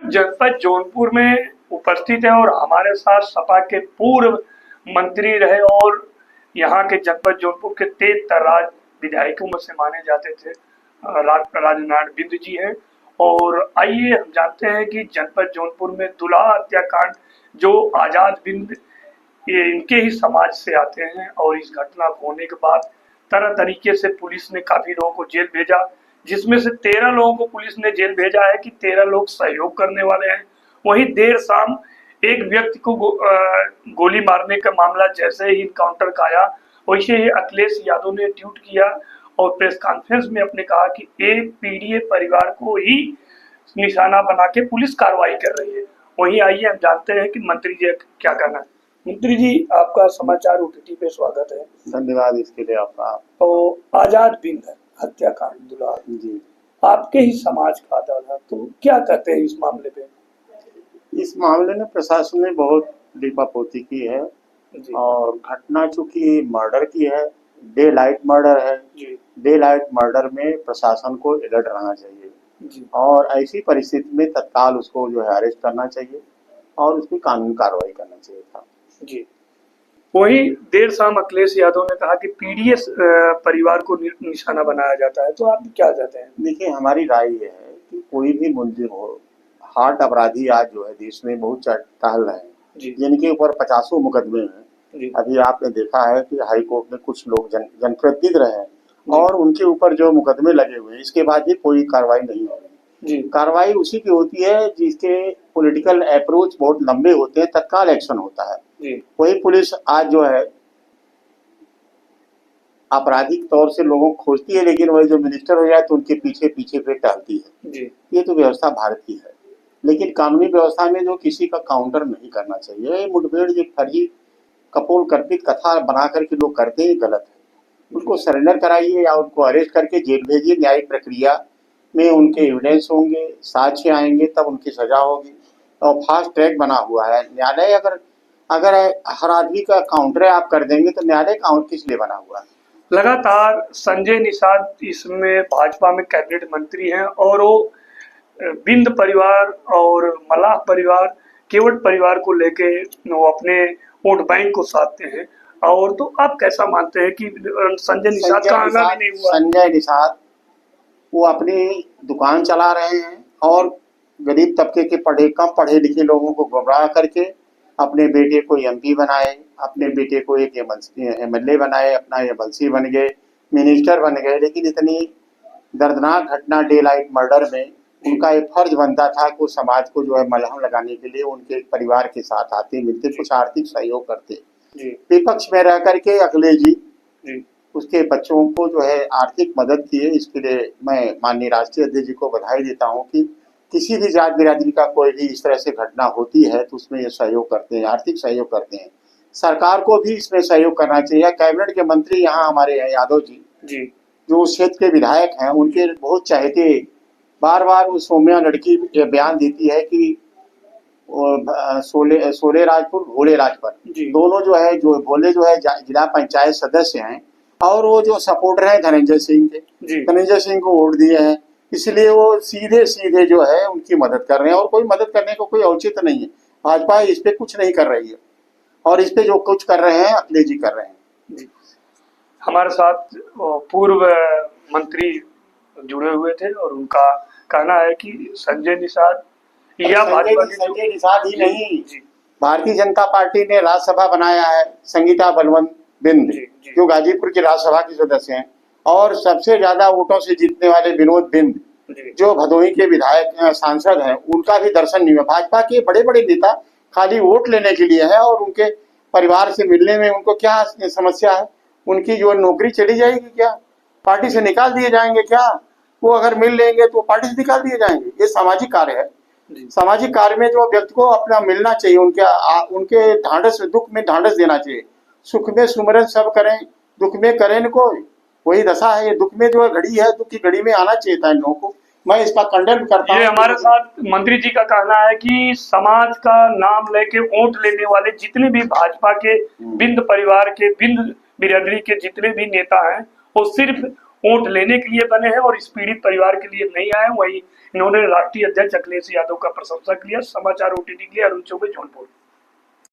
जनपद जौनपुर में उपस्थित है और हमारे साथ सपा के पूर्व मंत्री रहे और यहाँ के जनपद जौनपुर के तेज तर्रार विधायकों में से माने जाते थे राजनारायण बिंद जी हैं। और आइए हम जानते हैं कि जनपद जौनपुर में दुल्हा हत्याकांड जो आजाद बिंद ये इनके ही समाज से आते हैं और इस घटना को होने के बाद तरह तरीके से पुलिस ने काफी लोगों को जेल भेजा, जिसमें से 13 लोगों को पुलिस ने जेल भेजा है कि 13 लोग सहयोग करने वाले हैं। वहीं देर शाम एक व्यक्ति को गोली मारने का मामला जैसे ही इनकाउंटर का आया वैसे ही अखिलेश यादव ने ट्वीट किया और प्रेस कॉन्फ्रेंस में अपने कहा कि एक पीड़ित परिवार को ही निशाना बना के पुलिस कार्रवाई कर रही है। वहीं आइए हम जानते हैं कि मंत्री जी क्या कहना है। मंत्री जी, आपका समाचार ओटीटी पे स्वागत है। धन्यवाद इसके लिए आपका। तो आजाद बिंद हत्याकांड दुल्हा जी आपके ही समाज का था, तो क्या कहते हैं इस मामले पे? इस मामले में प्रशासन ने बहुत लीपापोती की है और घटना चूंकि मर्डर की है, डे लाइट मर्डर है। डे लाइट मर्डर में प्रशासन को अलर्ट रहना चाहिए और ऐसी परिस्थिति में तत्काल उसको जो है अरेस्ट करना चाहिए और उसकी कानूनी कार्रवाई करना चाहिए था। जी, वही देर शाम अखिलेश यादव ने कहा कि पीडीएस परिवार को निशाना बनाया जाता है, तो आप क्या चाहते हैं? देखिए, हमारी राय ये है कि कोई भी मुलजिम हो, हार्ट अपराधी आज जो है देश में बहुत टहल रहे हैं, जिनके ऊपर 50 मुकदमे हैं। अभी आपने देखा है कि हाई कोर्ट में कुछ लोग जनप्रतिनिधि रहे हैं और उनके ऊपर जो मुकदमे लगे हुए हैं, इसके बाद भी कोई कार्रवाई नहीं हो रही। कार्रवाई उसी की होती है जिसके पॉलिटिकल अप्रोच बहुत लंबे होते हैं, तत्काल एक्शन होता है। वही पुलिस आज जो है आपराधिक तौर से लोगों को खोजती है, लेकिन वही जो मिनिस्टर हो जाए तो उनके पीछे पीछे पे टहलती है। ये तो व्यवस्था भारत की है, लेकिन कानूनी व्यवस्था में जो किसी का काउंटर नहीं करना चाहिए। मुठभेड़ एक फर्जी कपोल कल्पित कथा बना करके लोग करते हैं, गलत है। उनको सरेंडर कराइए या उनको अरेस्ट करके जेल भेजिए। न्यायिक प्रक्रिया में उनके एविडेंस होंगे, साक्ष्य आएंगे, तब उनकी सजा होगी। और फास्ट ट्रैक बना हुआ है न्यायालय। अगर हर आदमी का काउंटर आप कर देंगे तो न्यायालय काउंटर किस लिए बना हुआ है? लगातार संजय निषाद इसमें भाजपा में कैबिनेट मंत्री हैं और वो बिंद परिवार और मलाह परिवार, केवट परिवार को लेके वो अपने वोट बैंक को साधते हैं। और तो आप कैसा मानते हैं कि संजय निषाद का आना भी नहीं हुआ? संजय निषाद वो अपनी दुकान चला रहे हैं और गरीब तबके के कम पढ़े लिखे लोगों को गुमराह करके अपने बेटे को एमपी बनाए, अपने बेटे को एक एमएलए बनाए, अपना एमएलसी बन गए, मिनिस्टर बन गए। लेकिन इतनी दर्दनाक घटना डे लाइट मर्डर में उनका एक फर्ज बनता था कि समाज को जो है मलहम लगाने के लिए उनके परिवार के साथ आते मिलते, कुछ आर्थिक सहयोग करते। विपक्ष में रह करके अखिलेश जी उसके बच्चों को जो है आर्थिक मदद किए। इसके लिए मैं माननीय राष्ट्रीय अध्यक्ष जी को बधाई देता हूँ कि किसी भी जात बिरादरी का कोई भी इस तरह से घटना होती है तो उसमें ये सहयोग करते हैं, आर्थिक सहयोग करते हैं। सरकार को भी इसमें सहयोग करना चाहिए। कैबिनेट के मंत्री यहाँ हमारे हैं यादव जी, जो उस क्षेत्र के विधायक हैं, उनके बहुत चाहते। बार बार वो सौम्या लड़की बयान देती है कि सोले राजपुर भोले राजपुर दोनों जो है, जो भोले जो है जिला पंचायत सदस्य हैं और वो जो सपोर्टर हैं धनंजय सिंह के, धनंजय सिंह को वोट दिए हैं, इसलिए वो सीधे सीधे जो है उनकी मदद कर रहे हैं। और कोई मदद करने को कोई औचित्य नहीं है। भाजपा इस पे कुछ नहीं कर रही है और इस पे जो कुछ कर रहे हैं अखिलेश जी कर रहे हैं। हमारे साथ पूर्व मंत्री जुड़े हुए थे और उनका कहना है कि संजय निषाद या संजय निषाद ही नहीं, भारतीय जनता पार्टी ने राज्यसभा बनाया है संगीता बलवंत बिंद, जो गाजीपुर की राज्यसभा की सदस्य हैं, और सबसे ज्यादा वोटों से जीतने वाले विनोद बिंद, जो भदोही के विधायक सांसद हैं, उनका भी दर्शन नहीं हुआ। भाजपा के बड़े बड़े नेता खाली वोट लेने के लिए है और उनके परिवार से मिलने में उनको क्या समस्या है? उनकी जो नौकरी चली जाएगी क्या? पार्टी से निकाल दिए जाएंगे क्या? वो अगर मिल लेंगे तो पार्टी से निकाल दिए जाएंगे। ये सामाजिक कार्य है। सामाजिक कार्य में जो व्यक्ति को अपना मिलना चाहिए, उनके ढांढस, दुख में ढांढस देना चाहिए। सुख में सुमरन सब करें, दुख में करें न कोई, वही दशा है। ये दुख में जो घड़ी है, दुख की घड़ी में आना चाहिए था इन लोगों को। मैं इसका खंडन करता हूँ। ये हमारे साथ मंत्री जी का कहना है कि समाज का नाम लेके वोट लेने वाले जितने भी भाजपा के बिंद परिवार के, बिंद बिरादरी के जितने भी नेता हैं, वो सिर्फ वोट लेने के लिए बने हैं और इस पीड़ित परिवार के लिए नहीं आए। वही इन्होंने राष्ट्रीय अध्यक्ष अखिलेश यादव का प्रशंसा किया। समाचार OTT के लिए अरुण चौबे, जौनपुर।